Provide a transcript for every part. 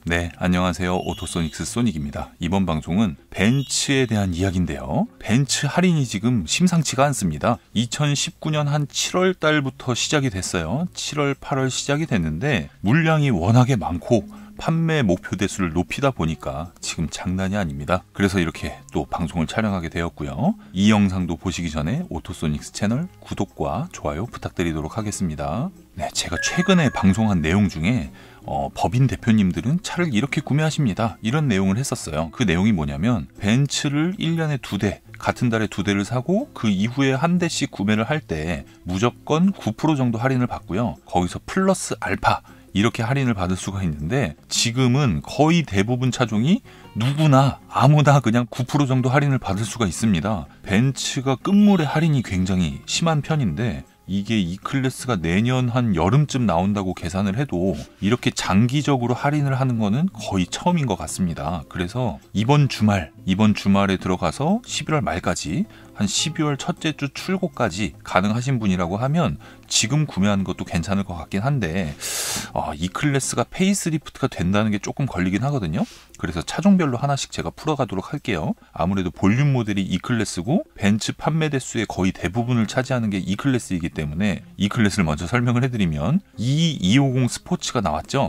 네, 안녕하세요. 오토소닉스 소닉입니다. 이번 방송은 벤츠에 대한 이야기인데요. 벤츠 할인이 지금 심상치가 않습니다. 2019년 한 7월 달부터 시작이 됐어요. 7월, 8월 시작이 됐는데 물량이 워낙에 많고 판매 목표 대수를 높이다 보니까 지금 장난이 아닙니다. 그래서 이렇게 또 방송을 촬영하게 되었고요. 이 영상도 보시기 전에 오토소닉스 채널 구독과 좋아요 부탁드리도록 하겠습니다. 네, 제가 최근에 방송한 내용 중에 법인 대표님들은 차를 이렇게 구매하십니다. 이런 내용을 했었어요. 그 내용이 뭐냐면 벤츠를 1년에 2대, 같은 달에 2대를 사고 그 이후에 한 대씩 구매를 할 때 무조건 9% 정도 할인을 받고요. 거기서 플러스 알파 이렇게 할인을 받을 수가 있는데 지금은 거의 대부분 차종이 누구나 아무나 그냥 9% 정도 할인을 받을 수가 있습니다. 벤츠가 끝물에 할인이 굉장히 심한 편인데 이게 E클래스가 내년 한 여름쯤 나온다고 계산을 해도 이렇게 장기적으로 할인을 하는 거는 거의 처음인 것 같습니다. 그래서 이번 주말에 들어가서 11월 말까지 한 12월 첫째 주 출고까지 가능하신 분이라고 하면 지금 구매하는 것도 괜찮을 것 같긴 한데 E클래스가 페이스리프트가 된다는 게 조금 걸리긴 하거든요. 그래서 차종별로 하나씩 제가 풀어가도록 할게요. 아무래도 볼륨 모델이 E클래스고 벤츠 판매 대수의 거의 대부분을 차지하는 게 E클래스이기 때문에 E클래스를 먼저 설명을 해드리면 E250 스포츠가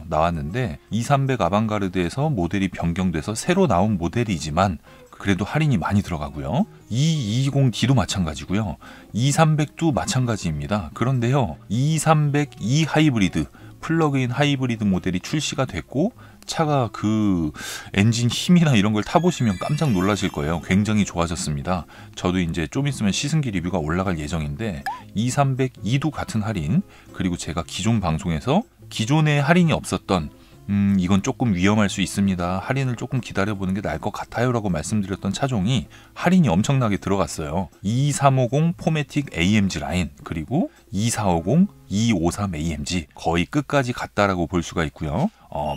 나왔는데 2300 아방가르드에서 모델이 변경돼서 새로 나온 모델이지만 그래도 할인이 많이 들어가고요. E220D도 마찬가지고요. E300도 마찬가지입니다. 그런데요, E300E 하이브리드, 플러그인 하이브리드 모델이 출시가 됐고 차가 그 엔진 힘이나 이런 걸 타보시면 깜짝 놀라실 거예요. 굉장히 좋아졌습니다. 저도 이제 좀 있으면 시승기 리뷰가 올라갈 예정인데 E300E도 같은 할인, 그리고 제가 기존 방송에서 기존에 할인이 없었던 이건 조금 위험할 수 있습니다. 할인을 조금 기다려보는 게 나을 것 같아요 라고 말씀드렸던 차종이 할인이 엄청나게 들어갔어요. 2350 포매틱 AMG 라인, 그리고 2450 253 AMG 거의 끝까지 갔다라고 볼 수가 있고요.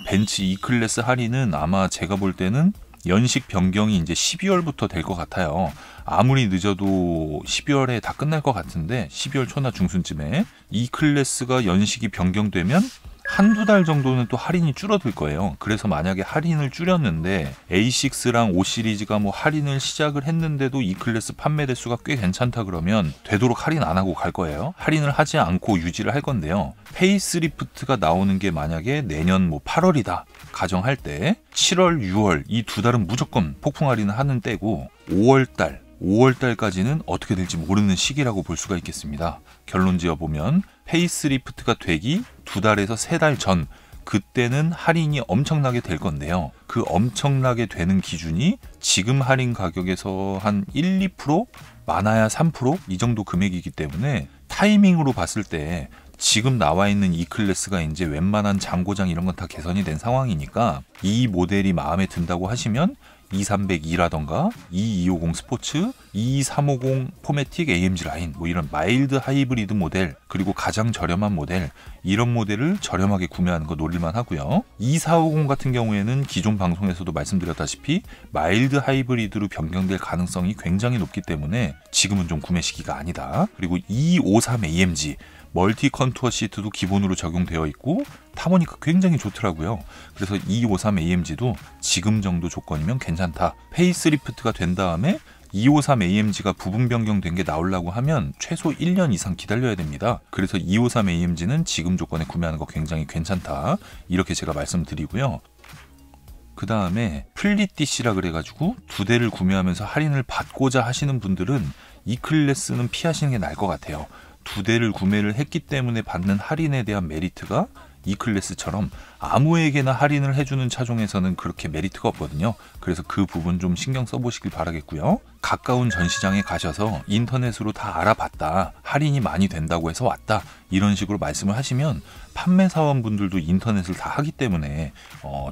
벤츠 E클래스 할인은 아마 제가 볼 때는 연식 변경이 이제 12월부터 될 것 같아요. 아무리 늦어도 12월에 다 끝날 것 같은데 12월 초나 중순쯤에 E클래스가 연식이 변경되면 한두 달 정도는 또 할인이 줄어들 거예요. 그래서 만약에 할인을 줄였는데 A6랑 5 시리즈가 뭐 할인을 시작을 했는데도 E클래스 판매 대수가 꽤 괜찮다 그러면 되도록 할인 안 하고 갈 거예요. 할인을 하지 않고 유지를 할 건데요. 페이스리프트가 나오는 게 만약에 내년 뭐 8월이다 가정할 때 7월, 6월 이 두 달은 무조건 폭풍 할인을 하는 때고 5월달까지는 어떻게 될지 모르는 시기라고 볼 수가 있겠습니다. 결론 지어보면 페이스리프트가 되기 2달에서 3달 전, 그때는 할인이 엄청나게 될 건데요. 그 엄청나게 되는 기준이 지금 할인 가격에서 한 1, 2%? 많아야 3%? 이 정도 금액이기 때문에 타이밍으로 봤을 때 지금 나와 있는 E클래스가 이제 웬만한 장고장 이런 건 다 개선이 된 상황이니까 이 모델이 마음에 든다고 하시면 E300E라던가 E250 스포츠, E350 포매틱 AMG 라인, 뭐 이런 마일드 하이브리드 모델, 그리고 가장 저렴한 모델, 이런 모델을 저렴하게 구매하는 거 노릴만 하고요. E450 같은 경우에는 기존 방송에서도 말씀드렸다시피 마일드 하이브리드로 변경될 가능성이 굉장히 높기 때문에 지금은 좀 구매 시기가 아니다. 그리고 E53 AMG 멀티 컨투어 시트도 기본으로 적용되어 있고 타보니까 굉장히 좋더라고요. 그래서 E53 AMG도 지금 정도 조건이면 괜찮다. 페이스리프트가 된 다음에 E53 AMG가 부분 변경된 게 나오려고 하면 최소 1년 이상 기다려야 됩니다. 그래서 E53 AMG는 지금 조건에 구매하는 거 굉장히 괜찮다. 이렇게 제가 말씀드리고요. 그 다음에 플릿DC라 그래가지고 2대를 구매하면서 할인을 받고자 하시는 분들은 E클래스는 피하시는 게 나을 것 같아요. 2대를 구매를 했기 때문에 받는 할인에 대한 메리트가 E클래스처럼 아무에게나 할인을 해주는 차종에서는 그렇게 메리트가 없거든요. 그래서 그 부분 좀 신경 써보시길 바라겠고요. 가까운 전시장에 가셔서 인터넷으로 다 알아봤다, 할인이 많이 된다고 해서 왔다, 이런 식으로 말씀을 하시면 판매사원분들도 인터넷을 다 하기 때문에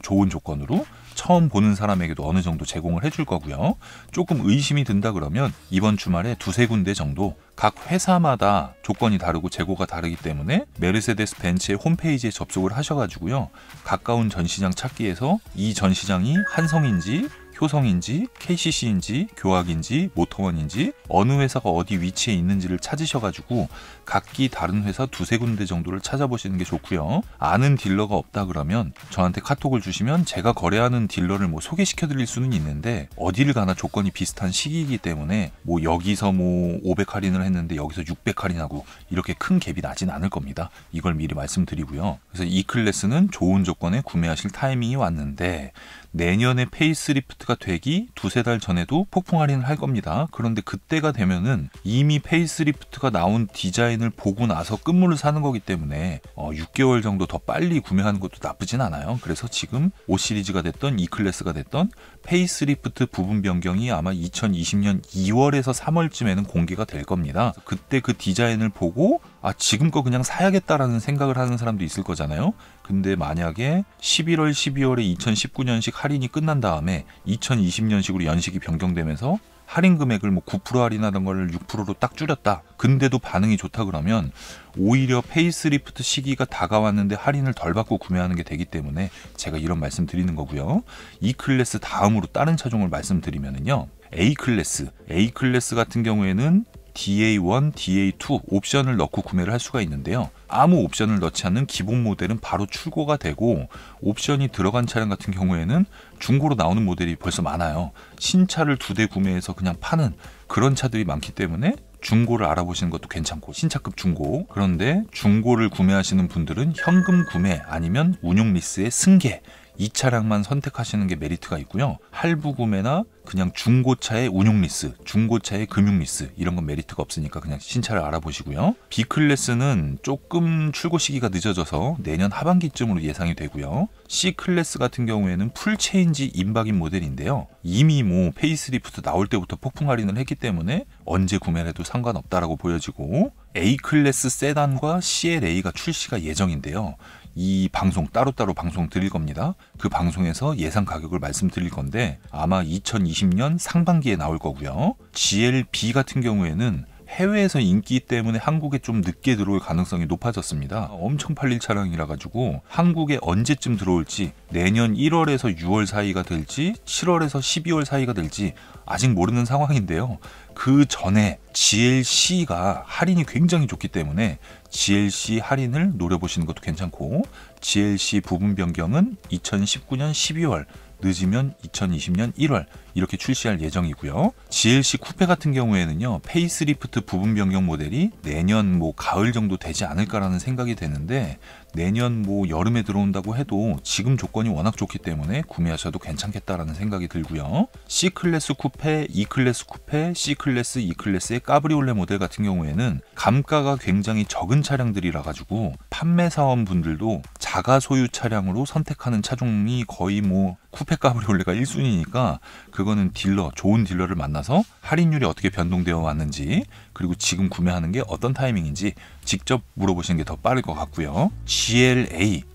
좋은 조건으로 처음 보는 사람에게도 어느 정도 제공을 해줄 거고요. 조금 의심이 든다 그러면 이번 주말에 2-3군데 정도 각 회사마다 조건이 다르고 재고가 다르기 때문에 메르세데스 벤츠의 홈페이지에 접속을 하셔가지고요. 가까운 전시장 찾기에서 이 전시장이 한성인지 효성인지 KCC인지 교학인지 모터원인지 어느 회사가 어디 위치에 있는지를 찾으셔가지고 각기 다른 회사 두세 군데 정도를 찾아보시는 게 좋고요. 아는 딜러가 없다 그러면 저한테 카톡을 주시면 제가 거래하는 딜러를 뭐 소개시켜 드릴 수는 있는데 어디를 가나 조건이 비슷한 시기이기 때문에 뭐 여기서 뭐 500 할인을 했는데 여기서 600 할인하고 이렇게 큰 갭이 나진 않을 겁니다. 이걸 미리 말씀드리고요. 그래서 이 클래스는 좋은 조건에 구매하실 타이밍이 왔는데 내년에 페이스리프트가 되기 두세 달 전에도 폭풍 할인을 할 겁니다. 그런데 그때가 되면은 이미 페이스리프트가 나온 디자인을 보고 나서 끝물을 사는 거기 때문에 6개월 정도 더 빨리 구매하는 것도 나쁘진 않아요. 그래서 지금 5 시리즈가 됐던 E 클래스가 됐던 페이스리프트 부분 변경이 아마 2020년 2월에서 3월쯤에는 공개가 될 겁니다. 그때 그 디자인을 보고 지금 거 그냥 사야겠다라는 생각을 하는 사람도 있을 거잖아요. 근데 만약에 11월, 12월에 2019년식 할인이 끝난 다음에 2020년식으로 연식이 변경되면서 할인 금액을 뭐 9% 할인하던 걸 6%로 딱 줄였다. 근데도 반응이 좋다 그러면 오히려 페이스리프트 시기가 다가왔는데 할인을 덜 받고 구매하는 게 되기 때문에 제가 이런 말씀 드리는 거고요. 이 클래스 다음으로 다른 차종을 말씀드리면은요. A 클래스 같은 경우에는 DA1, DA2 옵션을 넣고 구매를 할 수가 있는데요. 아무 옵션을 넣지 않는 기본 모델은 바로 출고가 되고 옵션이 들어간 차량 같은 경우에는 중고로 나오는 모델이 벌써 많아요. 신차를 2대 구매해서 그냥 파는 그런 차들이 많기 때문에 중고를 알아보시는 것도 괜찮고 신차급 중고. 그런데 중고를 구매하시는 분들은 현금 구매 아니면 운용 리스의 승계 이 차량만 선택하시는 게 메리트가 있고요. 할부 구매나 그냥 중고차의 운용 리스, 중고차의 금융 리스 이런 건 메리트가 없으니까 그냥 신차를 알아보시고요. B 클래스는 조금 출고 시기가 늦어져서 내년 하반기쯤으로 예상이 되고요. C 클래스 같은 경우에는 풀 체인지 임박인 모델인데요. 이미 뭐 페이스리프트 나올 때부터 폭풍 할인을 했기 때문에 언제 구매를 해도 상관없다라고 보여지고 A 클래스 세단과 CLA가 출시가 예정인데요. 이 방송 따로따로 방송 드릴 겁니다. 그 방송에서 예상 가격을 말씀드릴 건데 아마 2020년 상반기에 나올 거고요. GLB 같은 경우에는 해외에서 인기 때문에 한국에 좀 늦게 들어올 가능성이 높아졌습니다. 엄청 팔릴 차량이라 가지고 한국에 언제쯤 들어올지 내년 1월에서 6월 사이가 될지 7월에서 12월 사이가 될지 아직 모르는 상황인데요. 그 전에 GLC가 할인이 굉장히 좋기 때문에 GLC 할인을 노려보시는 것도 괜찮고 GLC 부분 변경은 2019년 12월 늦으면 2020년 1월 이렇게 출시할 예정이고요. GLC 쿠페 같은 경우에는요. 페이스리프트 부분 변경 모델이 내년 뭐 가을 정도 되지 않을까라는 생각이 되는데 내년 뭐 여름에 들어온다고 해도 지금 조건이 워낙 좋기 때문에 구매하셔도 괜찮겠다라는 생각이 들고요. C 클래스 쿠페, E 클래스 쿠페, C 클래스, E 클래스의 까브리올레 모델 같은 경우에는 감가가 굉장히 적은 차량들이라 가지고 판매 사원분들도 자가 소유 차량으로 선택하는 차종이 거의 뭐 쿠페 까브리올레가 1순위니까 그거는 딜러, 좋은 딜러를 만나서 할인율이 어떻게 변동되어 왔는지 그리고 지금 구매하는 게 어떤 타이밍인지 직접 물어보시는 게 더 빠를 것 같고요.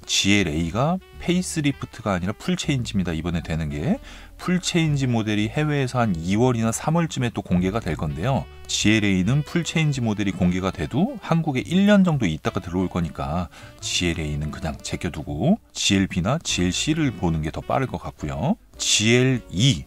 GLA가 페이스리프트가 아니라 풀체인지입니다. 이번에 되는 게 풀체인지 모델이 해외에서 한 2월이나 3월쯤에 또 공개가 될 건데요. GLA는 풀체인지 모델이 공개가 돼도 한국에 1년 정도 있다가 들어올 거니까 GLA는 그냥 제껴두고 GLB나 GLC를 보는 게 더 빠를 것 같고요. GLE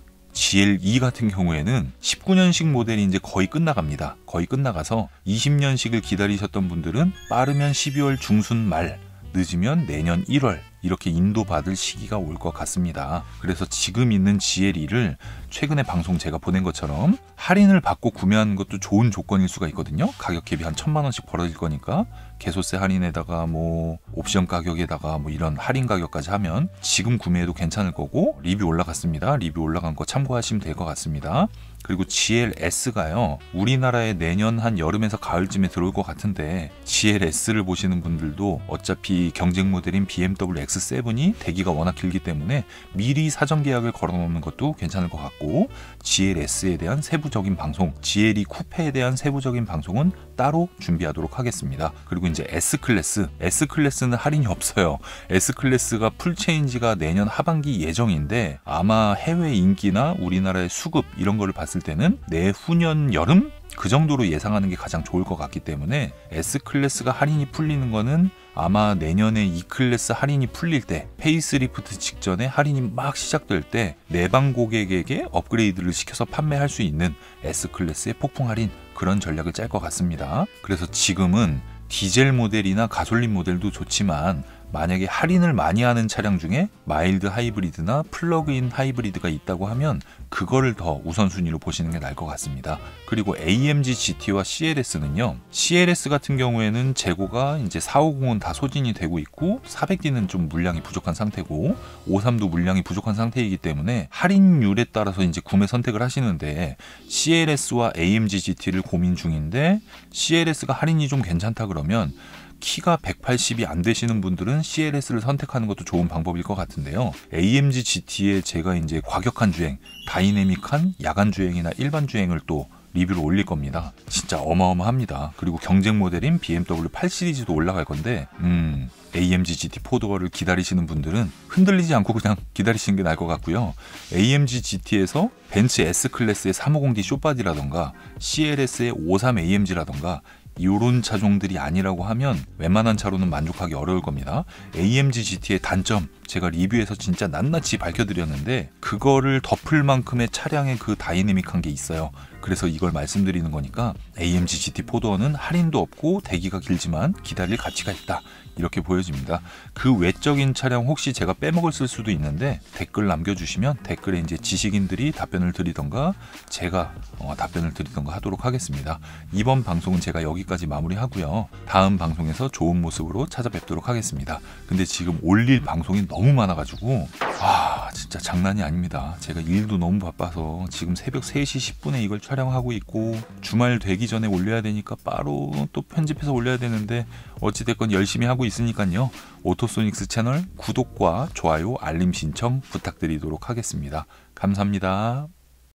같은 경우에는 19년식 모델이 이제 거의 끝나갑니다. 거의 끝나가서 20년식을 기다리셨던 분들은 빠르면 12월 중순 말, 늦으면 내년 1월 이렇게 인도받을 시기가 올 것 같습니다. 그래서 지금 있는 GLE를 최근에 방송 제가 보낸 것처럼 할인을 받고 구매하는 것도 좋은 조건일 수가 있거든요. 가격 갭이 한 1,000만 원씩 벌어질 거니까 개소세 할인에다가 뭐 옵션 가격에다가 뭐 이런 할인 가격까지 하면 지금 구매해도 괜찮을 거고 리뷰 올라갔습니다. 리뷰 올라간 거 참고하시면 될 것 같습니다. 그리고 GLS가요. 우리나라에 내년 한 여름에서 가을쯤에 들어올 것 같은데 GLS를 보시는 분들도 어차피 경쟁 모델인 BMW X7이 대기가 워낙 길기 때문에 미리 사전 계약을 걸어놓는 것도 괜찮을 것 같고 GLS에 대한 세부적인 방송, GLE 쿠페에 대한 세부적인 방송은 따로 준비하도록 하겠습니다. 그리고 이제 S클래스는 할인이 없어요. S클래스가 풀체인지가 내년 하반기 예정인데 아마 해외 인기나 우리나라의 수급 이런 거를 봤을 때는 내후년 여름 그 정도로 예상하는 게 가장 좋을 것 같기 때문에 S클래스가 할인이 풀리는 거는 아마 내년에 E클래스 할인이 풀릴 때, 페이스리프트 직전에 할인이 막 시작될 때 내방 고객에게 업그레이드를 시켜서 판매할 수 있는 S클래스의 폭풍 할인, 그런 전략을 짤 것 같습니다. 그래서 지금은 디젤 모델이나 가솔린 모델도 좋지만 만약에 할인을 많이 하는 차량 중에 마일드 하이브리드나 플러그인 하이브리드가 있다고 하면 그거를 더 우선순위로 보시는 게 나을 것 같습니다. 그리고 AMG GT와 CLS는요, CLS 같은 경우에는 재고가 이제 450은 다 소진이 되고 있고 400D는 좀 물량이 부족한 상태고 53도 물량이 부족한 상태이기 때문에 할인율에 따라서 이제 구매 선택을 하시는데, CLS와 AMG GT를 고민 중인데 CLS가 할인이 좀 괜찮다 그러면 키가 180이 안 되시는 분들은 CLS를 선택하는 것도 좋은 방법일 것 같은데요. AMG GT에 제가 이제 과격한 주행, 다이내믹한 야간 주행이나 일반 주행을 또 리뷰를 올릴 겁니다. 진짜 어마어마합니다. 그리고 경쟁 모델인 BMW 8 시리즈도 올라갈 건데 AMG GT 4도어를 기다리시는 분들은 흔들리지 않고 그냥 기다리시는 게 나을 것 같고요. AMG GT에서 벤츠 S클래스의 350D 숏바디라던가 CLS의 53AMG라던가 이런 차종들이 아니라고 하면 웬만한 차로는 만족하기 어려울 겁니다. AMG GT의 단점, 제가 리뷰에서 진짜 낱낱이 밝혀드렸는데 그거를 덮을 만큼의 차량의 그 다이내믹한 게 있어요. 그래서 이걸 말씀드리는 거니까 AMG GT 4도어는 할인도 없고 대기가 길지만 기다릴 가치가 있다, 이렇게 보여집니다. 그 외적인 차량 혹시 제가 빼먹을 수도 있는데 댓글 남겨주시면 댓글에 이제 지식인들이 답변을 드리던가 제가 답변을 드리던가 하도록 하겠습니다. 이번 방송은 제가 여기까지 마무리하고요. 다음 방송에서 좋은 모습으로 찾아뵙도록 하겠습니다. 근데 지금 올릴 방송이 너무 많아가지고 진짜 장난이 아닙니다. 제가 일도 너무 바빠서 지금 새벽 3시 10분에 이걸 촬영하고 있고 주말 되기 전에 올려야 되니까 바로 또 편집해서 올려야 되는데 어찌됐건 열심히 하고 있으니까요. 오토소닉스 채널 구독과 좋아요, 알림 신청 부탁드리도록 하겠습니다. 감사합니다.